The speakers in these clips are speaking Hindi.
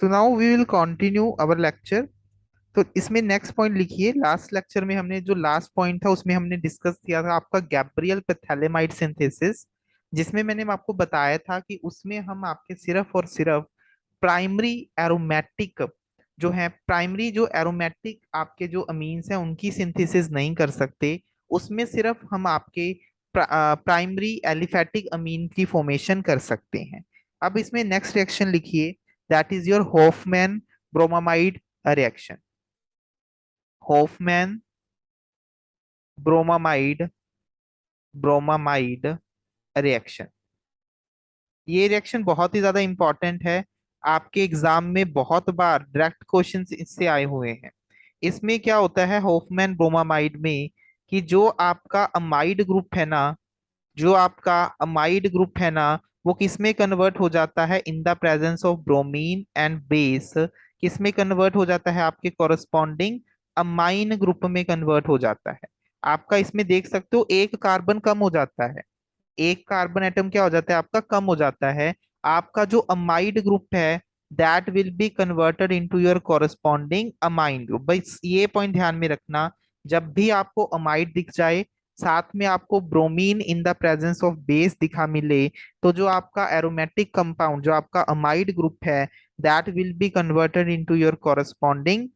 तो now we will continue our lecture. तो इसमें नेक्स्ट पॉइंट लिखिए। लास्ट लेक्चर में हमने जो लास्ट पॉइंट था उसमें हमने डिस्कस किया था आपका गैब्रियल पैथैलेमाइड सिंथेसिस, जिसमें मैंने आपको बताया था कि उसमें हम आपके सिर्फ और सिर्फ प्राइमरी एरोमेटिक जो है, प्राइमरी जो एरोमेटिक आपके जो अमीन्स हैं उनकी सिंथेसिस नहीं कर सकते। उसमें सिर्फ हम आपके प्राइमरी एलिफेटिक अमीन की फॉर्मेशन कर सकते हैं। अब इसमें नेक्स्ट रिएक्शन लिखिए, that is your Hofmann bromamide reaction. Hofmann bromamide bromamide reaction. ये रिएक्शन बहुत ही ज्यादा इंपॉर्टेंट है। आपके एग्जाम में बहुत बार डायरेक्ट क्वेश्चंस इससे आए हुए हैं। इसमें क्या होता है होफमैन ब्रोमामाइड में, कि जो आपका अमाइड ग्रुप है ना, जो आपका अमाइड ग्रुप है ना, वो किस में कन्वर्ट हो जाता है इन the presence of bromine and base. किस में कन्वर्ट हो जाता है? आपके कॉरस्पॉन्डिंग अमाइन ग्रुप में कन्वर्ट हो जाता है। आपका इसमें देख सकते हो एक कार्बन कम हो जाता है, एक कार्बन एटम क्या हो जाता है आपका? कम हो जाता है। आपका जो अमाइड ग्रुप है that will be converted into your corresponding amine group. बस ये पॉइंट ध्यान में रखना, जब भी आपको अमाइड दिख जाए, साथ में आपको bromine in the presence of base दिखा मिले, तो जो आपका एरोमेटिक कंपाउंड जो आपका अमाइड ग्रुप है that will be converted into your corresponding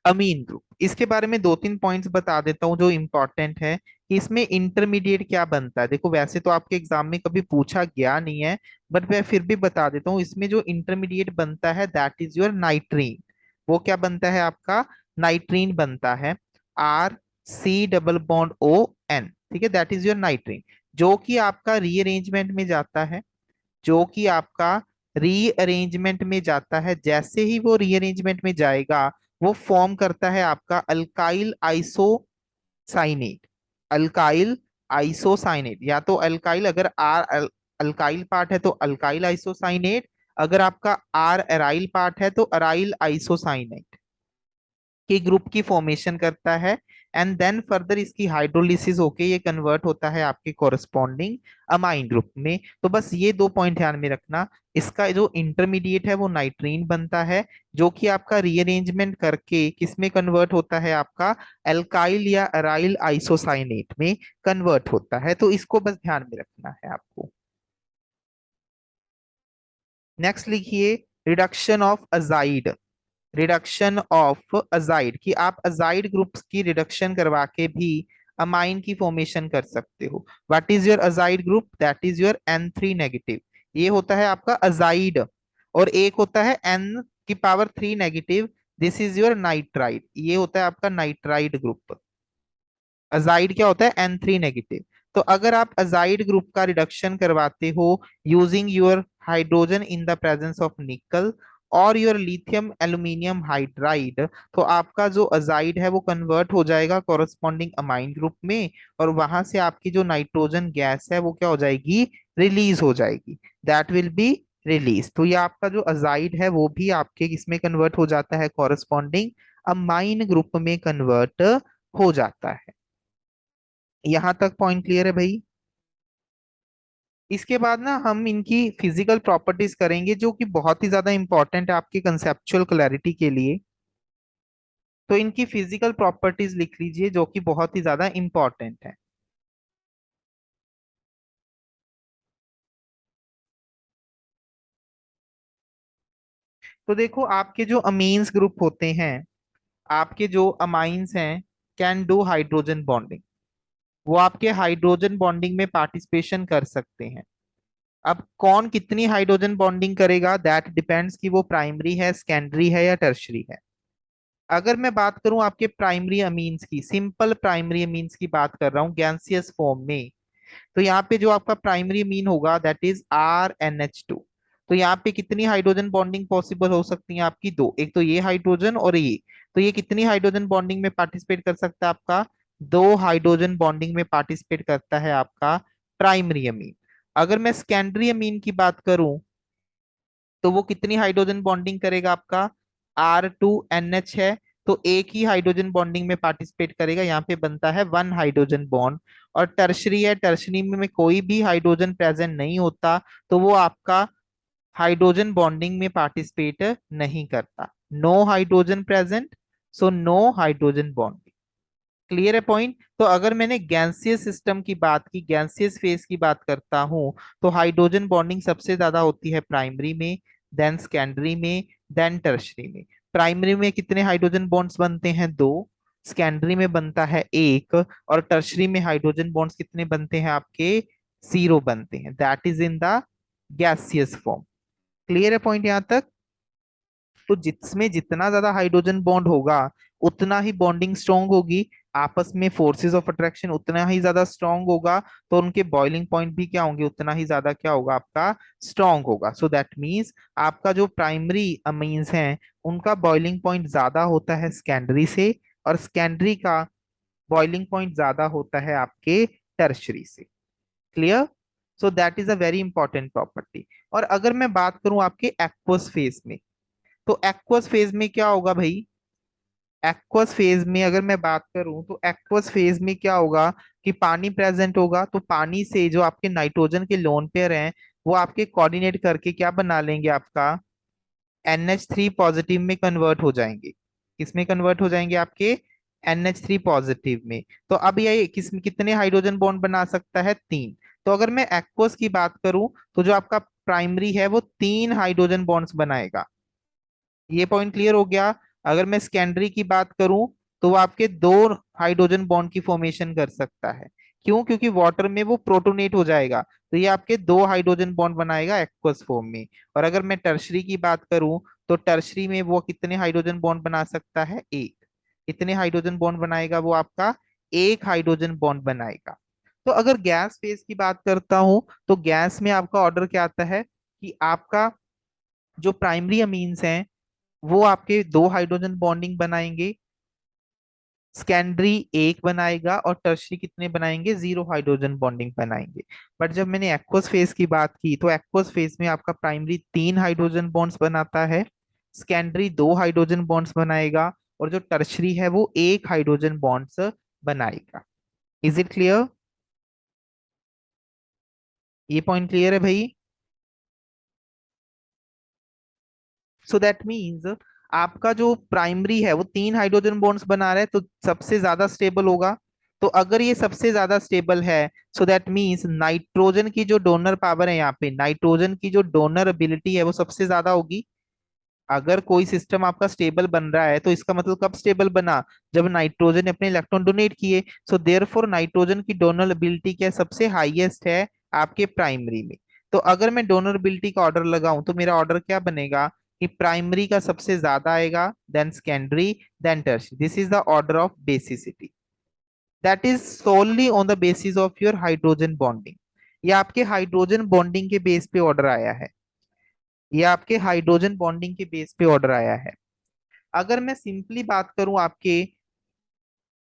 amine group. इसके बारे में दो तीन पॉइंट्स बता देता हूं जो इंपॉर्टेंट है कि इसमें इंटरमीडिएट क्या बनता है। देखो वैसे तो आपके एग्जाम में कभी पूछा गया नहीं है, बट मैं फिर भी बता देता हूँ। इसमें जो इंटरमीडिएट बनता है दैट इज योर नाइट्रीन। वो क्या बनता है आपका? नाइट्रीन बनता है। R C double bond O N, ठीक है, दैट इज योर नाइट्रीन। जो कि आपका रीअरेंजमेंट में जाता है, जो कि आपका रीअरेंजमेंट में जाता है। जैसे ही वो रीअरेंजमेंट में जाएगा वो फॉर्म करता है आपका अल्काइल आइसोसाइनेट। अल्काइल आइसोसाइनेट, या तो अल्काइल, अगर आर अल्काइल पार्ट है तो अल्काइल आइसोसाइनेट, अगर आपका आर एराइल पार्ट है तो अराइल आइसोसाइनेट के ग्रुप की फॉर्मेशन करता है। एंड देन फर्दर इसकी हाइड्रोलिसिस होके ये कन्वर्ट होता है आपके कॉरस्पॉन्डिंग अमाइन ग्रुप में। तो बस ये दो पॉइंट ध्यान में रखना। इसका जो इंटरमीडिएट है वो नाइट्रीन बनता है, जो कि आपका रीअरेंजमेंट करके किस में कन्वर्ट होता है? आपका एल्काइल या अराइल आइसोसाइनेट में कन्वर्ट होता है। तो इसको बस ध्यान में रखना है आपको। नेक्स्ट लिखिए, reduction of azide. Reduction of azide, कि आप अजाइड ग्रुप्स की रिडक्शन करवा के भी अमाइन की फॉर्मेशन कर सकते हो। What is your azide group? That is your N3 negative. ये होता है आपका अजाइड। और एक होता है N की power 3 negative, this is your nitride. ये होता है आपका नाइट्राइड ग्रुप। अजाइड क्या होता है? N3 negative. तो अगर आप अजाइड ग्रुप का रिडक्शन करवाते हो using your hydrogen in the presence of निकल और योर लिथियम एल्यूमिनियम हाइड्राइड, तो आपका जो अजाइड है वो कन्वर्ट हो जाएगा कॉरस्पॉन्डिंग अमाइन ग्रुप में, और वहां से आपकी जो नाइट्रोजन गैस है वो क्या हो जाएगी? रिलीज हो जाएगी। That will be release. तो ये आपका जो अजाइड है वो भी आपके किसमें कन्वर्ट हो जाता है? कॉरस्पॉन्डिंग अमाइन ग्रुप में कन्वर्ट हो जाता है। यहां तक पॉइंट क्लियर है भाई? इसके बाद ना हम इनकी फिजिकल प्रॉपर्टीज करेंगे जो कि बहुत ही ज्यादा इंपॉर्टेंट है आपकी कंसेप्चुअल क्लैरिटी के लिए। तो इनकी फिजिकल प्रॉपर्टीज लिख लीजिए जो कि बहुत ही ज्यादा इंपॉर्टेंट है। तो देखो आपके जो अमीन्स ग्रुप होते हैं, आपके जो अमाइंस हैं, कैन डू हाइड्रोजन बॉन्डिंग। वो आपके हाइड्रोजन बॉन्डिंग में पार्टिसिपेशन कर सकते हैं। अब कौन कितनी हाइड्रोजन बॉन्डिंग करेगा दैट डिपेंड्स कि वो प्राइमरी है, सेकेंडरी है या टर्शरी है। अगर मैं बात करूं आपके प्राइमरी अमीन्स की, सिंपल प्राइमरी अमीन्स की बात कर रहा हूं गैसियस फॉर्म में, तो यहाँ पे जो आपका प्राइमरी अमीन होगा दैट इज RnH2। तो यहाँ पे कितनी हाइड्रोजन बॉन्डिंग पॉसिबल हो सकती है आपकी? दो, एक तो ये हाइड्रोजन और ये। तो ये कितनी हाइड्रोजन बॉन्डिंग में पार्टिसिपेट कर सकता है आपका? दो हाइड्रोजन बॉन्डिंग में पार्टिसिपेट करता है आपका प्राइमरी अमीन। अगर मैं सेकेंडरी अमीन की बात करूं तो वो कितनी हाइड्रोजन बॉन्डिंग करेगा आपका? R2NH है, तो एक ही हाइड्रोजन बॉन्डिंग में पार्टिसिपेट करेगा, यहाँ पे बनता है वन हाइड्रोजन बॉन्ड। और टर्शरी है, टर्शरी में कोई भी हाइड्रोजन प्रेजेंट नहीं होता, तो वो आपका हाइड्रोजन बॉन्डिंग में पार्टिसिपेट नहीं करता। No hydrogen present, so no hydrogen bonding. Clear है पॉइंट। तो अगर मैंने गैसियस सिस्टम की बात की, गैसियस फेज की बात करता हूं, तो हाइड्रोजन बॉन्डिंग सबसे ज्यादा होती है प्राइमरी में, देन सेकेंडरी में, देन टर्शरी में। प्राइमरी में कितने हाइड्रोजन बॉन्ड्स बनते हैं? दो। सेकेंडरी में बनता है एक। और टर्शरी में हाइड्रोजन बॉन्ड्स कितने बनते हैं आपके? जीरो बनते हैं। That is in the gaseous form. Clear है पॉइंट यहां तक। तो जिसमें जितना ज्यादा हाइड्रोजन बॉन्ड होगा, उतना ही बॉन्डिंग स्ट्रांग होगी, आपस में फोर्सेस ऑफ अट्रैक्शन उतना ही ज्यादा स्ट्रांग होगा, तो उनके बॉइलिंग पॉइंट भी क्या होंगे? उतना ही ज्यादा क्या होगा आपका? स्ट्रांग होगा। सो दैट मीन्स आपका जो प्राइमरी अमीन्स हैं, उनका बॉइलिंग पॉइंट ज्यादा होता है सेकेंडरी से, और सेकेंडरी का बॉइलिंग पॉइंट ज्यादा होता है आपके टर्शरी से। Clear. So that is a very important property. और अगर मैं बात करूं आपके एक्वस फेज में, तो एक्वस फेज में क्या होगा भाई? एक्वस फेज में अगर मैं बात करूं, तो एक्वस फेज में क्या होगा कि पानी प्रेजेंट होगा, तो पानी से जो आपके नाइट्रोजन के लोन पेयर हैं, वो आपके कोऑर्डिनेट करके क्या बना लेंगे? आपका NH3 पॉजिटिव में कन्वर्ट हो जाएंगे। किस में कन्वर्ट हो जाएंगे? आपके NH3 पॉजिटिव में। तो अब ये कितने हाइड्रोजन बॉन्ड बना सकता है? तीन। तो अगर मैं एक्वस की बात करूं, तो जो आपका प्राइमरी है वो तीन हाइड्रोजन बॉन्ड्स बनाएगा। ये पॉइंट क्लियर हो गया। अगर मैं सेकेंडरी की बात करूं, तो वो आपके दो हाइड्रोजन बॉन्ड की फॉर्मेशन कर सकता है। क्यों? क्योंकि वाटर में वो प्रोटोनेट हो जाएगा, तो ये आपके दो हाइड्रोजन बॉन्ड बनाएगा एक्वस फॉर्म में। और अगर मैं टर्शरी की बात करूं, तो टर्शरी में वो कितने हाइड्रोजन बॉन्ड बना सकता है? एक। कितने हाइड्रोजन बॉन्ड बनाएगा वो आपका? एक हाइड्रोजन बॉन्ड बनाएगा। तो अगर गैस फेज की बात करता हूं, तो गैस में आपका ऑर्डर क्या आता है कि आपका जो प्राइमरी अमीन्स हैं, वो आपके दो हाइड्रोजन बॉन्डिंग बनाएंगे, सेकेंडरी एक बनाएगा, और टर्शरी कितने बनाएंगे? जीरो हाइड्रोजन बॉन्डिंग बनाएंगे। बट जब मैंने एक्वस फेज की बात की, तो एक्वस फेज में आपका प्राइमरी तीन हाइड्रोजन बॉन्ड्स बनाता है, सेकेंडरी दो हाइड्रोजन बॉन्ड्स बनाएगा, और जो टर्शरी है वो एक हाइड्रोजन बॉन्ड्स बनाएगा। Is it clear? ये पॉइंट क्लियर है भाई? सो दैट मीन्स आपका जो प्राइमरी है वो तीन हाइड्रोजन बॉन्ड्स बना रहा है, तो सबसे ज्यादा स्टेबल होगा। तो अगर ये सबसे ज्यादा स्टेबल है, सो दैट मीन्स नाइट्रोजन की जो डोनर पावर है, यहाँ पे नाइट्रोजन की जो डोनर एबिलिटी है वो सबसे ज्यादा होगी। अगर कोई सिस्टम आपका स्टेबल बन रहा है, तो इसका मतलब कब स्टेबल बना? जब नाइट्रोजन ने अपने इलेक्ट्रॉन डोनेट किए। सो देयरफॉर नाइट्रोजन की डोनर एबिलिटी क्या है? सबसे हाईएस्ट है आपके प्राइमरी में। तो अगर मैं डोनर एबिलिटी का ऑर्डर लगाऊं, तो मेरा ऑर्डर क्या बनेगा कि प्राइमरी का सबसे ज्यादा आएगा, then secondary, then tertiary. This is the order of basicity. That is solely on the basis of your hydrogen bonding. ये आपके हाइड्रोजन बॉन्डिंग के बेस पे ऑर्डर आया है। ये आपके हाइड्रोजन बॉन्डिंग के बेस पे ऑर्डर आया है। अगर मैं सिंपली बात करूं आपके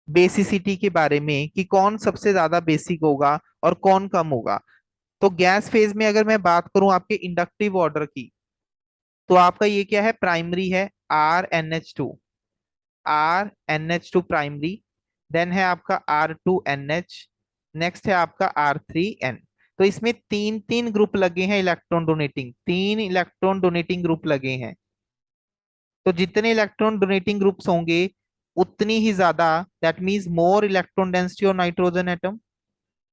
बेसिसिटी के बारे में कि कौन सबसे ज्यादा बेसिक होगा और कौन कम होगा, तो गैस फेज में अगर मैं बात करूं आपके इंडक्टिव ऑर्डर की, तो आपका ये क्या है? प्राइमरी है RNH2। RNH2 primary. देन है आपका R2NH। नेक्स्ट है आपका R3N। तो इसमें तीन तीन ग्रुप लगे हैं इलेक्ट्रॉन डोनेटिंग, तीन इलेक्ट्रॉन डोनेटिंग ग्रुप लगे हैं। तो जितने इलेक्ट्रॉन डोनेटिंग ग्रुप्स होंगे, उतनी ही ज्यादा, that means more electron density on nitrogen atom,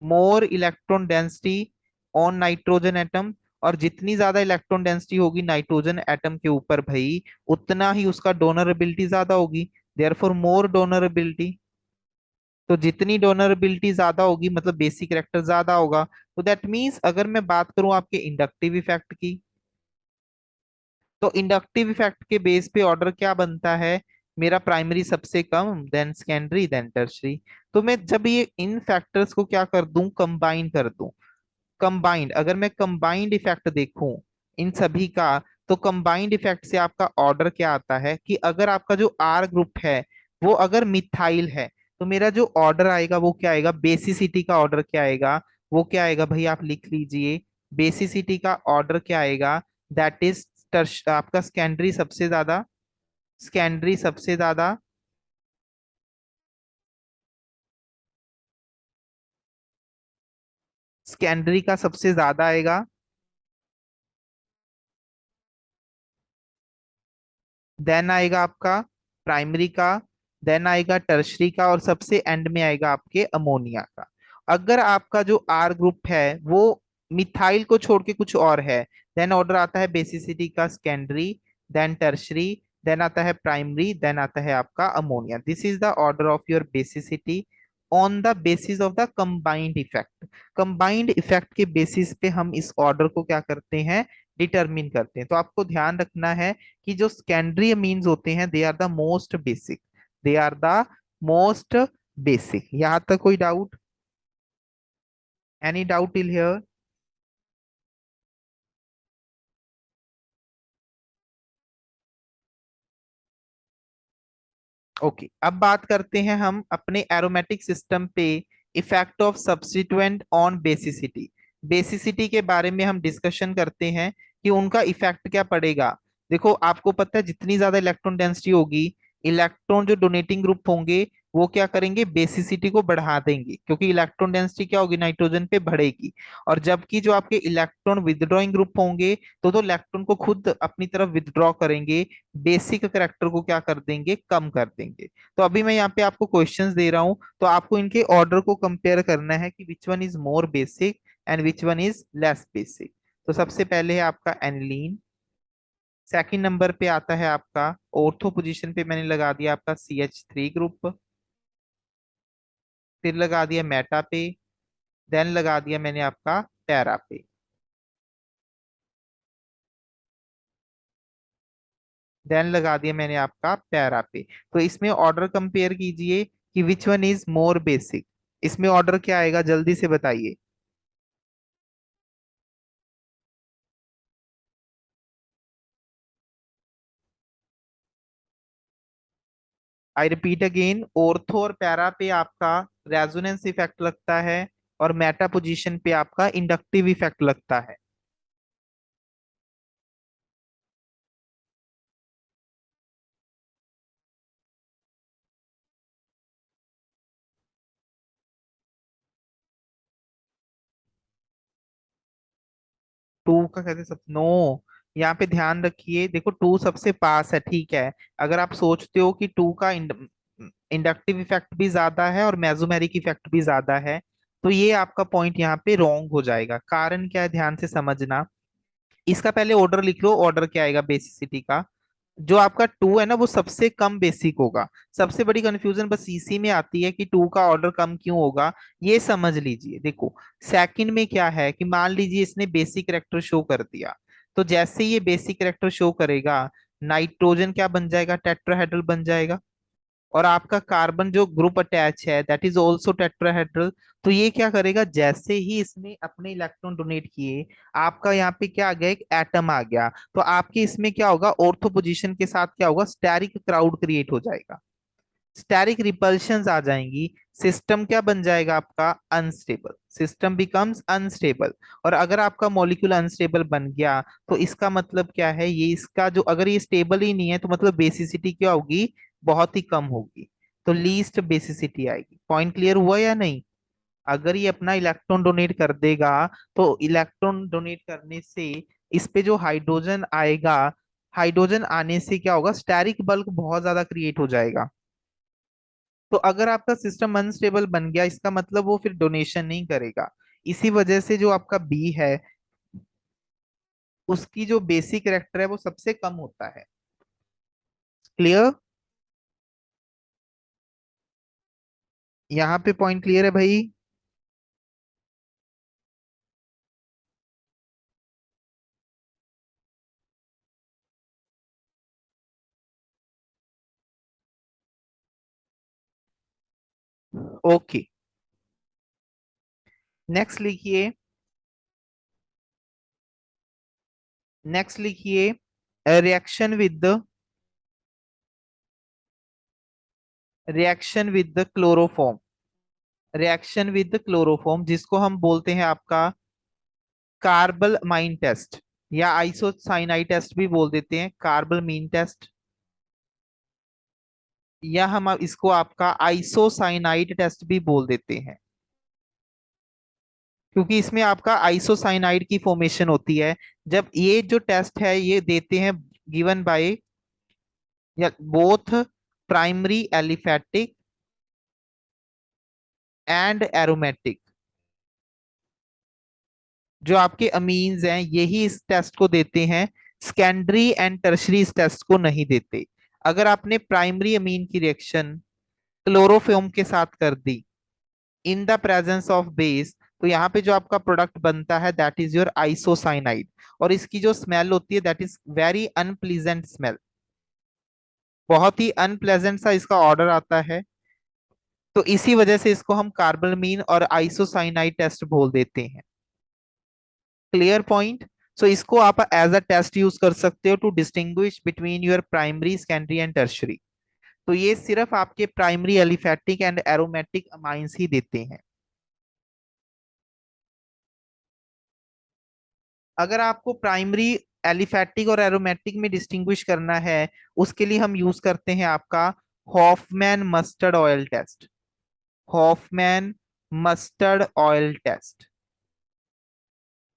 more electron density on nitrogen atom. और जितनी ज्यादा इलेक्ट्रॉन डेंसिटी होगी नाइट्रोजन एटम के ऊपर भाई, उतना ही उसका डोनरेबिलिटी ज्यादा होगी। देयरफॉर मोर डोनरेबिलिटी। तो जितनी डोनरेबिलिटी ज्यादा होगी, मतलब बेसिक कैरेक्टर ज्यादा होगा। तो दैट मींस अगर मैं बात करूं आपके इंडक्टिव इफेक्ट की, तो इंडक्टिव इफेक्ट के बेस पे ऑर्डर क्या बनता है? मेरा प्राइमरी सबसे कम, देन सेकेंडरी, देन टर्शरी। तो मैं जब ये इन फैक्टर्स को क्या कर दूं? कंबाइन कर दूं। कंबाइंड, अगर मैं कंबाइंड इफेक्ट देखूं इन सभी का, तो कंबाइंड इफेक्ट से आपका ऑर्डर क्या आता है कि अगर आपका जो R ग्रुप है वो अगर मिथाइल है, तो मेरा जो ऑर्डर आएगा वो क्या आएगा? बेसिसिटी का ऑर्डर क्या आएगा? वो क्या आएगा भाई? आप लिख लीजिए। बेसिसिटी का ऑर्डर क्या आएगा? दैट इज आपका सेकेंडरी सबसे ज्यादा, सेकेंडरी सबसे ज्यादा, सेकेंडरी का सबसे ज्यादा आएगा, देन आएगा आपका प्राइमरी का, देन आएगा टर्शरी का, और सबसे एंड में आएगा आपके अमोनिया का। अगर आपका जो आर ग्रुप है वो मिथाइल को छोड़ के कुछ और है, देन ऑर्डर आता है बेसिसिटी का सेकेंडरी, देन टर्शरी, देन आता है प्राइमरी, देन आता है आपका ammonia. This is the order of your basicity on the basis of the combined effect. Combined effect के बेसिस पे हम इस ऑर्डर को क्या करते हैं, डिटरमिन करते हैं। तो आपको ध्यान रखना है कि जो सेकेंडरी अमीन्स होते हैं they are the most basic, they are the most basic. यहां तक कोई doubt? Any doubt till here? Okay, अब बात करते हैं हम अपने एरोमेटिक सिस्टम पे effect of substituent on basicity. Basicity के बारे में हम डिस्कशन करते हैं कि उनका इफेक्ट क्या पड़ेगा। देखो, आपको पता है जितनी ज्यादा इलेक्ट्रॉन डेंसिटी होगी, इलेक्ट्रॉन जो डोनेटिंग ग्रुप होंगे वो क्या करेंगे, बेसिसिटी को बढ़ा देंगे, क्योंकि इलेक्ट्रॉन डेंसिटी क्या होगी, नाइट्रोजन पे बढ़ेगी। और जबकि जो आपके इलेक्ट्रॉन विदड्रॉइंग ग्रुप होंगे तो इलेक्ट्रॉन को खुद अपनी तरफ विदड्रॉ करेंगे, बेसिक करेक्टर को क्या कर देंगे, कम कर देंगे। तो अभी मैं यहाँ पे आपको क्वेश्चंस दे रहा हूँ, तो आपको इनके ऑर्डर को कंपेयर करना है कि which one is more basic and which one is less basic. तो सबसे पहले है आपका एनिलीन, सेकंड नंबर पे आता है आपका, ऑर्थो पोजीशन पे मैंने लगा दिया आपका CH3 ग्रुप, फिर लगा दिया मेटा पे, देन लगा दिया मैंने आपका पैरा पे, देन लगा दिया मैंने आपका पैरा पे। तो इसमें ऑर्डर कंपेयर कीजिए कि which one is more basic. इसमें ऑर्डर क्या आएगा, जल्दी से बताइए। आई रिपीट अगेन, ऑर्थो और पैरा पे आपका रेजोनेंस इफेक्ट लगता है, और मेटा पोजीशन पे आपका इंडक्टिव इफेक्ट लगता है। टू का कहते सब नो, यहाँ पे ध्यान रखिए, देखो टू सबसे पास है, ठीक है। अगर आप सोचते हो कि टू का इंडक्टिव इफेक्ट भी ज्यादा है और मेसोमेरिक इफेक्ट भी ज्यादा है, तो ये आपका पॉइंट यहाँ पे रॉन्ग हो जाएगा। कारण क्या है, ध्यान से समझना। इसका पहले ऑर्डर लिख लो, ऑर्डर क्या आएगा बेसिसिटी का। जो आपका टू है ना वो सबसे कम बेसिक होगा। सबसे बड़ी कंफ्यूजन बस इसी में आती है कि टू का ऑर्डर कम क्यों होगा, ये समझ लीजिए। देखो, सेकंड में क्या है कि मान लीजिए इसने बेसिक करेक्टर शो कर दिया, तो जैसे ये बेसिक करेक्टर शो करेगा, नाइट्रोजन क्या बन जाएगा, टेट्राहेड्रल बन जाएगा। और आपका कार्बन जो ग्रुप अटैच है दैट इज ऑल्सो टेट्राहेड्रल। तो ये क्या करेगा, जैसे ही इसने अपने इलेक्ट्रॉन डोनेट किए, आपका यहाँ पे क्या आ गया, एक एटम आ गया। तो आपके इसमें क्या होगा, ऑर्थो पोजीशन के साथ क्या होगा, स्टेरिक क्राउड क्रिएट हो जाएगा, स्टेरिक रिपल्शंस आ जाएंगी। सिस्टम क्या बन जाएगा आपका, अनस्टेबल, सिस्टम बिकम्स अनस्टेबल। और अगर आपका मॉलिक्यूल अनस्टेबल बन गया तो इसका मतलब क्या है, ये इसका जो, अगर ये स्टेबल ही नहीं है तो मतलब बेसिसिटी क्या होगी, बहुत ही कम होगी। तो लीस्ट बेसिसिटी आएगी। पॉइंट क्लियर हुआ या नहीं? अगर ये अपना इलेक्ट्रॉन डोनेट कर देगा, तो इलेक्ट्रॉन डोनेट करने से इस पे जो हाइड्रोजन आएगा, हाइड्रोजन आने से क्या होगा, स्टेरिक बल्क बहुत ज्यादा क्रिएट हो जाएगा। तो अगर आपका सिस्टम अनस्टेबल बन गया, इसका मतलब वो फिर डोनेशन नहीं करेगा। इसी वजह से जो आपका बी है उसकी जो बेसिक कैरेक्टर है वो सबसे कम होता है। क्लियर? यहाँ पे पॉइंट क्लियर है भाई? ओके, नेक्स्ट लिखिए, नेक्स्ट लिखिए, reaction with the, reaction with the chloroform, reaction with the chloroform जिसको हम बोलते हैं आपका कार्बल माइन टेस्ट, या आइसोसाइनाइड टेस्ट भी बोल देते हैं, कार्बल मीन टेस्ट, या हम इसको आपका आइसोसाइनाइड टेस्ट भी बोल देते हैं, क्योंकि इसमें आपका आइसोसाइनाइड की फॉर्मेशन होती है। जब ये जो टेस्ट है ये देते हैं गिवन बाय या both primary aliphatic and aromatic. जो आपके अमीन्स हैं यही इस टेस्ट को देते हैं, सेकेंडरी एंड टर्शरी इस टेस्ट को नहीं देते। अगर आपने प्राइमरी अमीन की रिएक्शन क्लोरोफॉर्म के साथ कर दी in the presence of base, तो यहाँ पे जो आपका प्रोडक्ट बनता है दैट इज योर आइसोसाइनाइड, और इसकी जो स्मेल होती है that is very unpleasant smell, बहुत ही अनप्लेजेंट सा इसका ऑर्डर आता है। तो इसी वजह से इसको हम कार्बामीन और आइसोसाइनाइड टेस्ट बोल देते हैं। Clear point. सो इसको आप एज अ टेस्ट यूज कर सकते हो to distinguish between your primary, secondary and tertiary. तो ये सिर्फ आपके primary aliphatic and aromatic amines ही देते हैं। अगर आपको प्राइमरी एलिफैटिक और एरोमेटिक में डिस्टिंग्विश करना है, उसके लिए हम यूज करते हैं आपका Hofmann mustard oil test. Hofmann mustard oil test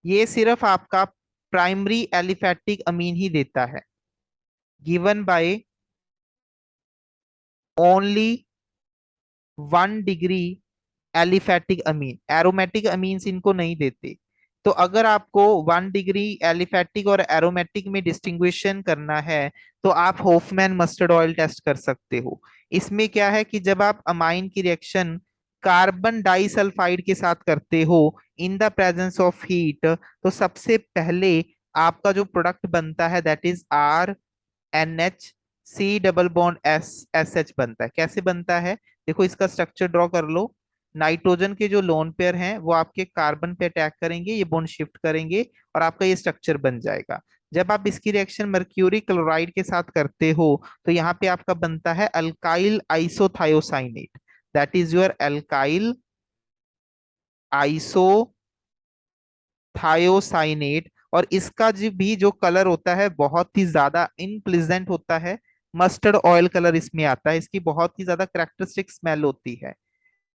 ये सिर्फ आपका प्राइमरी एलिफैटिक अमीन ही देता है, given by only 1 degree aliphatic amine. Aromatic amines इनको नहीं देते। तो अगर आपको 1 डिग्री एलिफैटिक और एरोमेटिक में डिस्टिंग्विशन करना है तो आप होफमैन मस्टर्ड ऑयल टेस्ट कर सकते हो। इसमें क्या है कि जब आप अमाइन की रिएक्शन कार्बन डाइसल्फाइड के साथ करते हो इन द प्रेजेंस ऑफ हीट, तो सबसे पहले आपका जो प्रोडक्ट बनता है that is RNH C double bond S SH बनता है। कैसे बनता है, देखो इसका स्ट्रक्चर ड्रॉ कर लो। नाइट्रोजन के जो लोन पेयर हैं वो आपके कार्बन पे अटैक करेंगे, ये बॉन्ड शिफ्ट करेंगे और आपका ये स्ट्रक्चर बन जाएगा। जब आप इसकी रिएक्शन मर्क्यूरी क्लोराइड के साथ करते हो तो यहाँ पे आपका बनता है alkyl isothiocyanate, that is your alkyl isothiocyanate. और इसका जो कलर होता है बहुत ही ज्यादा इनप्लीजेंट होता है, मस्टर्ड ऑयल कलर इसमें आता है, इसकी बहुत ही ज्यादा करेक्टरिस्टिक स्मेल होती है।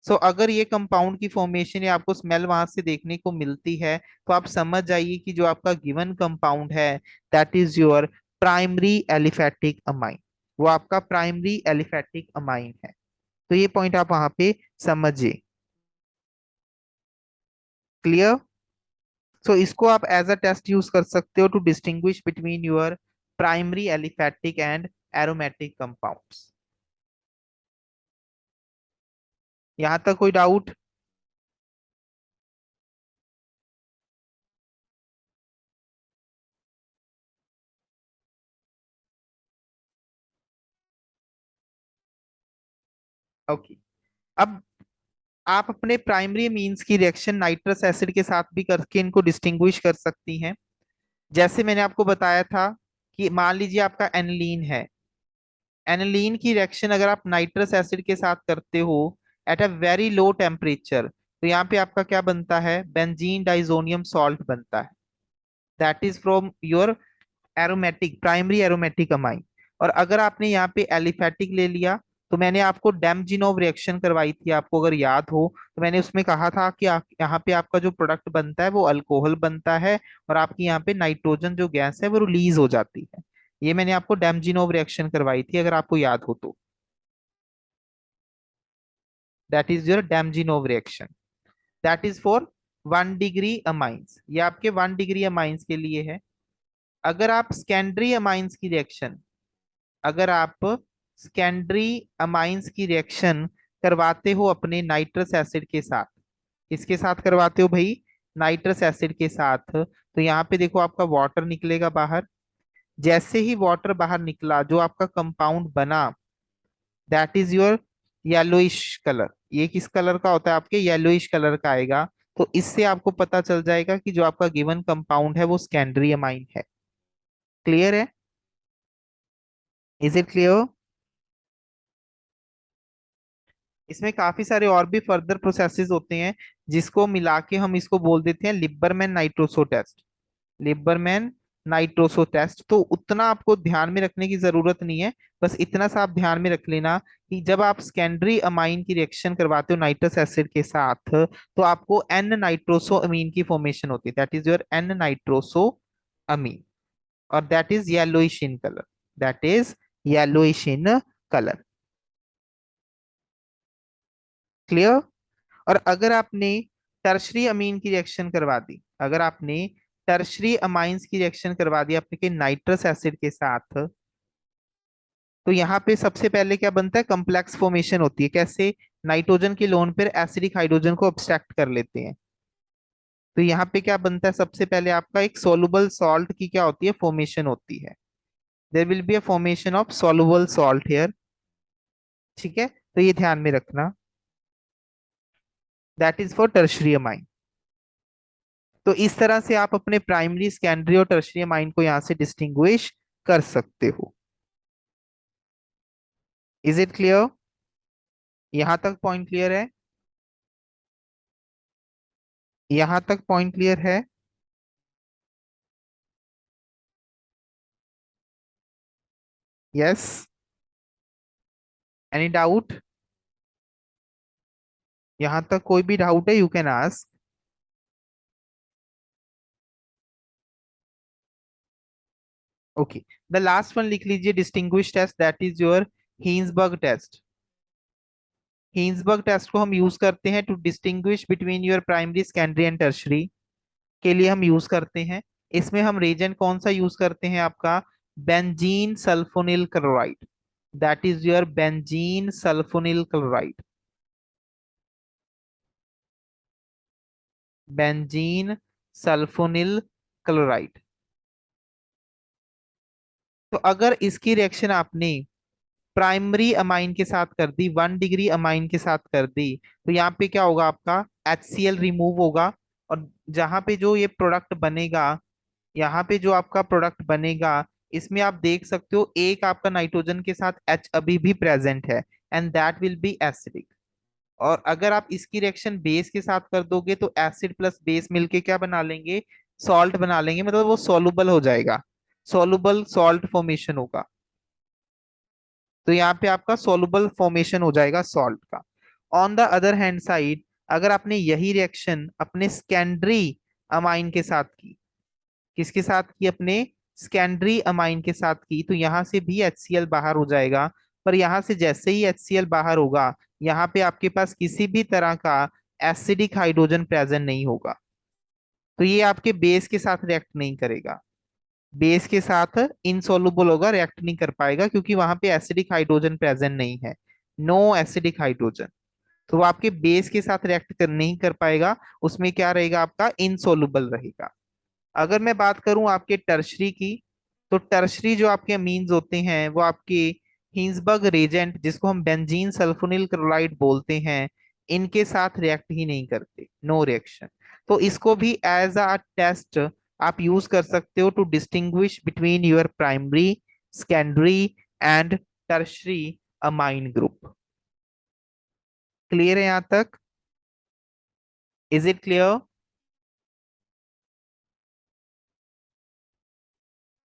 सो अगर ये कंपाउंड की फॉर्मेशन या आपको स्मेल वहां से देखने को मिलती है तो आप समझ जाइए कि जो आपका गिवन कंपाउंड है that is your primary aliphatic amine, वो आपका प्राइमरी एलिफैटिक अमाइन है। तो ये पॉइंट आप वहां पे समझिए। क्लियर। सो इसको आप एज अ टेस्ट यूज कर सकते हो to distinguish between your primary aliphatic and aromatic compounds. यहां तक कोई डाउट? ओके। अब आप अपने प्राइमरी मीन्स की रिएक्शन नाइट्रस एसिड के साथ भी करके इनको डिस्टिंग्विश कर सकती हैं। जैसे मैंने आपको बताया था कि मान लीजिए आपका एनिलीन है, एनिलीन की रिएक्शन अगर आप नाइट्रस एसिड के साथ करते हो at a very low temperature, तो यहाँ पे आपका क्या बनता है, बेंजीन डाइजोनियम सॉल्ट बनता है, that is from your aromatic primary aromatic amine. और अगर आपने यहाँ पे एलिफैटिक ले लिया, तो मैंने आपको डैमजिनोव रिएक्शन करवाई थी, आपको अगर याद हो तो मैंने उसमें कहा था कि यहाँ पे आपका जो प्रोडक्ट बनता है वो अल्कोहल बनता है और आपकी यहाँ पे नाइट्रोजन जो गैस है वो रिलीज हो जाती है। ये मैंने आपको डैमजिनोव रिएक्शन करवाई थी अगर आपको याद हो तो। दैट इज योर डैमजिनोव reaction, that is for 1 degree amines, ये आपके 1 डिग्री अमाइंस के लिए है। अगर आप सेकेंडरी अमाइंस की रिएक्शन, अगर आप सेकेंडरी अमाइंस की रिएक्शन करवाते हो अपने नाइट्रस एसिड के साथ, किसके साथ करवाते हो भाई, नाइट्रस एसिड के साथ, तो यहाँ पे देखो आपका वाटर निकलेगा बाहर। जैसे ही वाटर बाहर निकला जो आपका कंपाउंड बना that is your yellowish colour. ये किस कलर का होता है, आपके येलोइश कलर का आएगा। तो इससे आपको पता चल जाएगा कि जो आपका गिवन कंपाउंड है वो सेकेंडरी अमाइन है। क्लियर है? Is it clear? इसमें काफी सारे और भी फर्दर प्रोसेसेस होते हैं जिसको मिला के हम इसको बोल देते हैं Liebermann nitroso test. Liebermann nitroso test, तो उतना आपको ध्यान में रखने की जरूरत नहीं है। बस इतना सा आप ध्यान में रख लेना कि जब आप सेकेंडरी अमाइन की रिएक्शन करवाते हो नाइट्रस एसिड के साथ तो आपको एन नाइट्रोसो अमीन की फॉर्मेशन होती है, that is your N nitroso amine, और that is yellowish in colour, that is yellowish in colour. Clear. और अगर आपने टर्शरी अमीन की रिएक्शन करवा दी, अगर आपने टर्शरी अमाइंस की रिएक्शन करवा दी अपने नाइट्रस एसिड के साथ, तो यहाँ पे सबसे पहले क्या बनता है, कॉम्प्लेक्स फॉर्मेशन होती है। कैसे? नाइट्रोजन के लोन पर एसिडिक हाइड्रोजन को ऑब्स्ट्रैक्ट कर लेते हैं। तो यहाँ पे क्या बनता है, सबसे पहले आपका एक सोलुबल सॉल्ट की क्या होती है, फॉर्मेशन होती है। There will be a formation of soluble salt here. ठीक है, तो ये ध्यान में रखना, that is for tertiary amine. तो इस तरह से आप अपने प्राइमरी, सेकेंडरी और टर्शरी अमाइन को यहाँ से डिस्टिंग्विश कर सकते हो। Is it clear? यहाँ तक पॉइंट क्लियर है? यहाँ तक पॉइंट क्लियर है? यस। Any doubt? यहाँ तक कोई भी डाउट है, you can ask. Okay, the last one लिख लीजिए, distinguish test, that is your Hinsberg test. Hinsberg test को हम यूज करते हैं to distinguish between your primary, secondary and tertiary के लिए हम यूज करते हैं। इसमें हम रेजेंट कौन सा यूज करते हैं आपका, benzene sulphonyl chloride, that is your benzene sulphonyl chloride. Benzene sulphonyl chloride. तो अगर इसकी रिएक्शन आपने प्राइमरी अमाइन के साथ कर दी, 1 डिग्री अमाइन के साथ कर दी, तो यहाँ पे क्या होगा, आपका HCl रिमूव होगा। और जहां पे जो ये प्रोडक्ट बनेगा, यहाँ पे जो आपका प्रोडक्ट बनेगा, इसमें आप देख सकते हो एक आपका नाइट्रोजन के साथ H अभी भी प्रेजेंट है, and that will B acidic. और अगर आप इसकी रिएक्शन बेस के साथ कर दोगे, तो एसिड प्लस बेस मिलके क्या बना लेंगे, सॉल्ट बना लेंगे, मतलब वो सॉल्युबल हो जाएगा, सॉल्युबल सॉल्ट फॉर्मेशन होगा। तो यहाँ पे आपका सॉल्युबल फॉर्मेशन हो जाएगा सॉल्ट का। On the other hand side, अगर आपने यही रिएक्शन अपने सेकेंडरी अमाइन के साथ की, किसके साथ की, अपने सेकेंडरी अमाइन के साथ की, तो यहाँ से भी HCl बाहर हो जाएगा। पर यहाँ से जैसे ही HCl बाहर होगा, यहाँ पे आपके पास किसी भी तरह का एसिडिक हाइड्रोजन प्रेजेंट नहीं होगा। तो ये आपके बेस के साथ रिएक्ट नहीं करेगा, बेस के साथ इनसॉल्युबल होगा, रिएक्ट नहीं कर पाएगा, क्योंकि वहां पे एसिडिक हाइड्रोजन प्रेजेंट नहीं है, नो एसिडिक हाइड्रोजन। तो वो आपके बेस के साथ रिएक्ट कर नहीं कर पाएगा, उसमें क्या रहेगा, आपका इनसॉल्युबल रहेगा। अगर मैं बात करूं आपके टर्शरी की, तो टर्शरी जो आपके अमीन्स होते हैं वो आपके हिंसबर्ग रेजेंट, जिसको हम बेंजीन सल्फोनिल क्लोराइड बोलते हैं, इनके साथ रिएक्ट ही नहीं करते, नो रिएक्शन। तो इसको भी एज अ टेस्ट आप यूज कर सकते हो to distinguish between your primary, secondary and tertiary amine group. Clear है यहाँ तक? Is it clear?